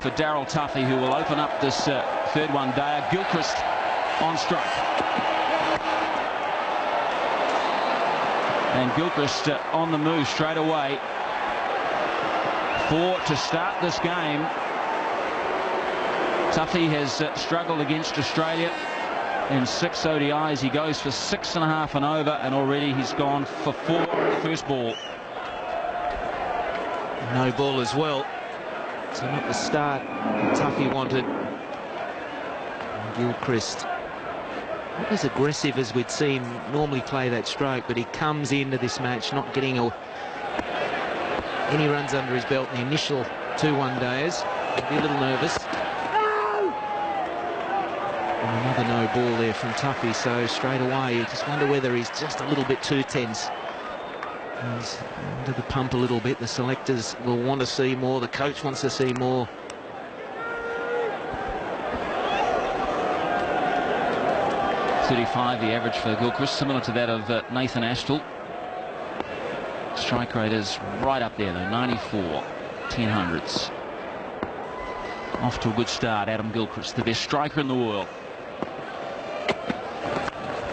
For Daryl Tuffy, who will open up this third one-dayer. Gilchrist on strike. And Gilchrist on the move straight away. 4 to start this game. Tuffy has struggled against Australia in 6 ODIs. He goes for 6.5 and over, and already he's gone for 4 on the first ball. No ball as well. So not the start Tuffy wanted. And Gilchrist, not as aggressive as we'd see him normally play that stroke, but he comes into this match not getting any runs under his belt in the initial 2 one-dayers. He'd be a little nervous. And another no ball there from Tuffy, so straight away you just wonder whether he's just a little bit too tense. He's under the pump a little bit. The selectors will want to see more. The coach wants to see more. .35 the average for Gilchrist, similar to that of Nathan Astle. Strike rate is right up there though, 94 10/100ths. Off to a good start, Adam Gilchrist, the best striker in the world.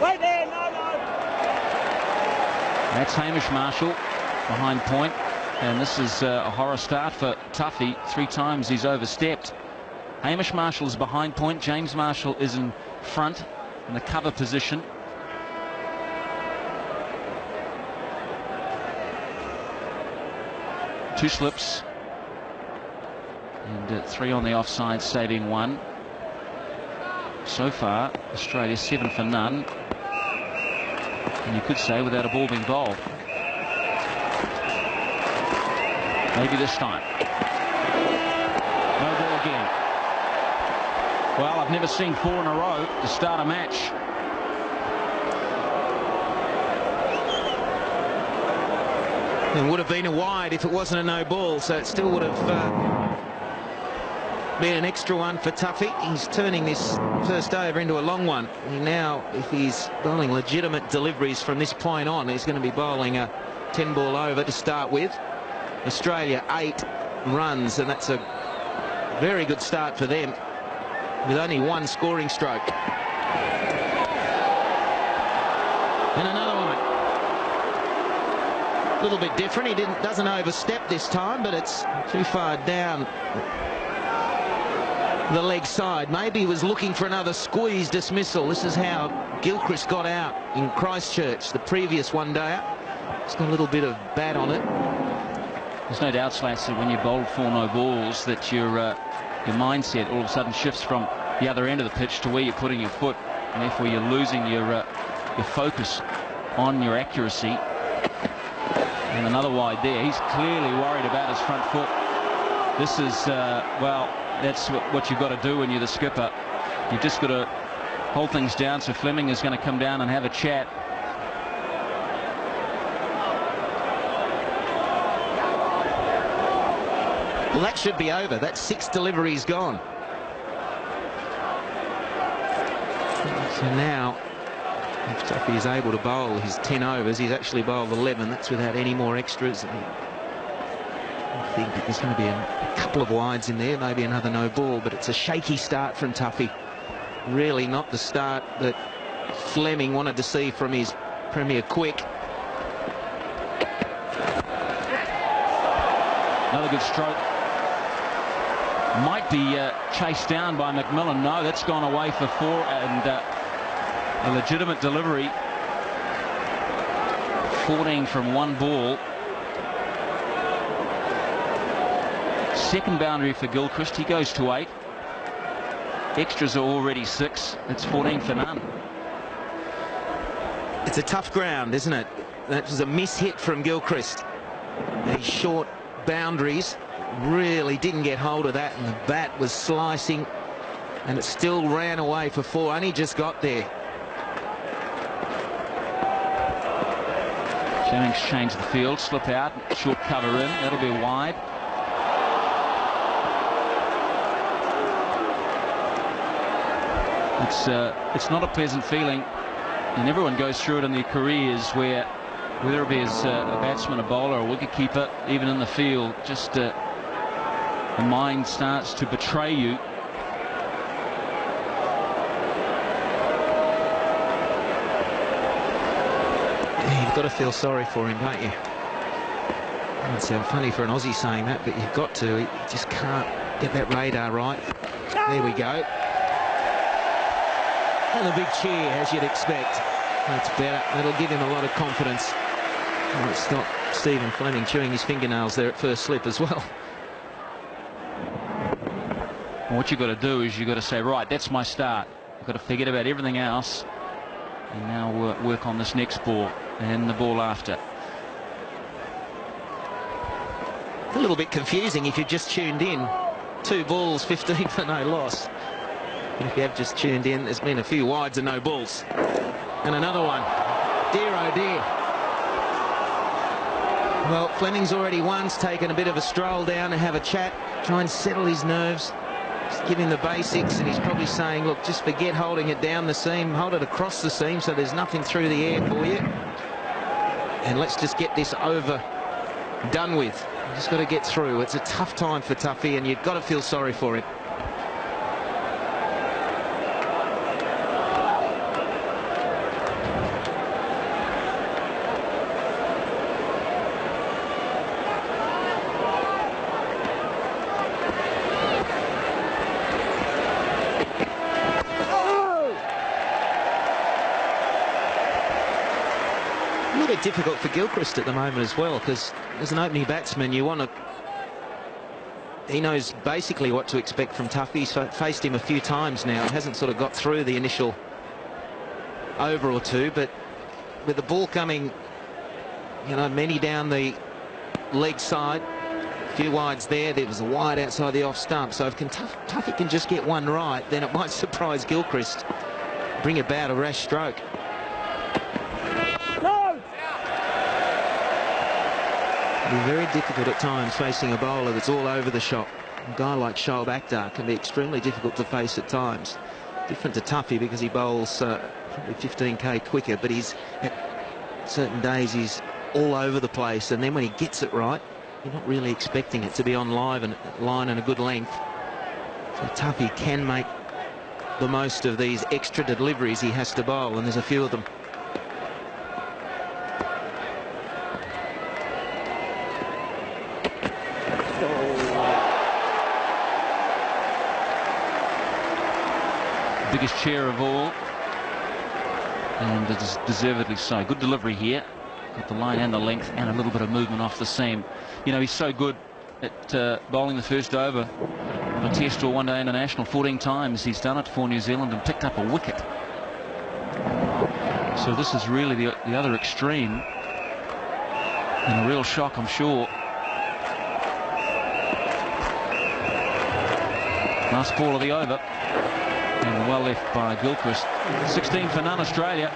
Wait there, no. That's Hamish Marshall behind point, and this is a horror start for Tuffy. 3 times he's overstepped. Hamish Marshall is behind point. James Marshall is in front in the cover position. Two slips and 3 on the offside, saving 1. So far Australia 7 for none, and you could say without a ball being bowled. Maybe this time. No ball again. Well, I've never seen 4 in a row to start a match. It would have been a wide if it wasn't a no ball, so it still would have been an extra one for Tuffy. He's turning this first over into a long one. Now, if he's bowling legitimate deliveries from this point on, he's going to be bowling a 10-ball over to start with. Australia 8 runs, and that's a very good start for them with only 1 scoring stroke. And another one. A little bit different. He doesn't overstep this time, but it's too far down the leg side. Maybe he was looking for another squeeze dismissal. This is how Gilchrist got out in Christchurch the previous one-dayer. It's got a little bit of bat on it. There's no doubt, Slats, that when you bowl 4 no balls, that your mindset all of a sudden shifts from the other end of the pitch to where you're putting your foot, and therefore you're losing your focus on your accuracy. And another wide there. He's clearly worried about his front foot. This is, well, that's what you've got to do when you're the skipper. You've just got to hold things down. So Fleming is going to come down and have a chat. Well, that should be over. That's 6 deliveries gone. So now, if Tuffy is able to bowl his 10 overs, he's actually bowled 11. That's without any more extras. I think that there's going to be a couple of wides in there, maybe another no ball, but it's a shaky start from Tuffy. Really not the start that Fleming wanted to see from his Premier quick. Another good stroke. Might be chased down by McMillan. No, that's gone away for 4, and a legitimate delivery. 14 from 1 ball. Second boundary for Gilchrist. He goes to 8. Extras are already 6. It's 14 for none. It's a tough ground, isn't it? That was a miss-hit from Gilchrist. These short boundaries really didn't get hold of that, and the bat was slicing, and it still ran away for 4. Only just got there. Jennings changed the field, slip out, short cover in. That'll be wide. It's not a pleasant feeling, and everyone goes through it in their careers, where whether it be as a batsman, a bowler, a wicketkeeper, even in the field, just the mind starts to betray you. You've got to feel sorry for him, don't you? It would sound funny for an Aussie saying that, but you've got to. He just can't get that radar right. There we go. And a big cheer, as you'd expect. That's better. That'll give him a lot of confidence. Oh, it's not Stephen Fleming chewing his fingernails there at first slip as well. What you've got to do is you've got to say, right, that's my start. I've got to forget about everything else and now work on this next ball and the ball after. A little bit confusing if you've just tuned in. 2 balls, 15 for no loss. And if you have just tuned in, there's been a few wides and no balls. And another one. Dear oh dear. Well, Fleming's already once taken a bit of a stroll down and have a chat, try and settle his nerves, just give him the basics, and he's probably saying, look, just forget holding it down the seam, hold it across the seam so there's nothing through the air for you. And let's just get this over, done with. You just got to get through. It's a tough time for Tuffy, and you've got to feel sorry for him. A little bit difficult for Gilchrist at the moment as well, because as an opening batsman you want to... He knows basically what to expect from Tuffy. He's faced him a few times now. He hasn't sort of got through the initial over or two, but with the ball coming, you know, many down the leg side, a few wides there was a wide outside the off stump, so if Tuffy can just get one right, then it might surprise Gilchrist, bring about a rash stroke. It'll be very difficult at times facing a bowler that's all over the shop. A guy like Shoaib Akhtar can be extremely difficult to face at times. Different to Tuffy because he bowls probably 15k quicker, but he's at certain days he's all over the place, and then when he gets it right, you're not really expecting it to be on line and a good length. So Tuffy can make the most of these extra deliveries he has to bowl, and there's a few of them. Biggest chair of all, and it is deservedly so. Good delivery here, got the line and the length and a little bit of movement off the seam. You know, he's so good at bowling the first over on a test or one-day international. 14 times he's done it for New Zealand and picked up a wicket. So this is really the other extreme, and a real shock, I'm sure. Last ball of the over. And well left by Gilchrist. 16 for none, Australia.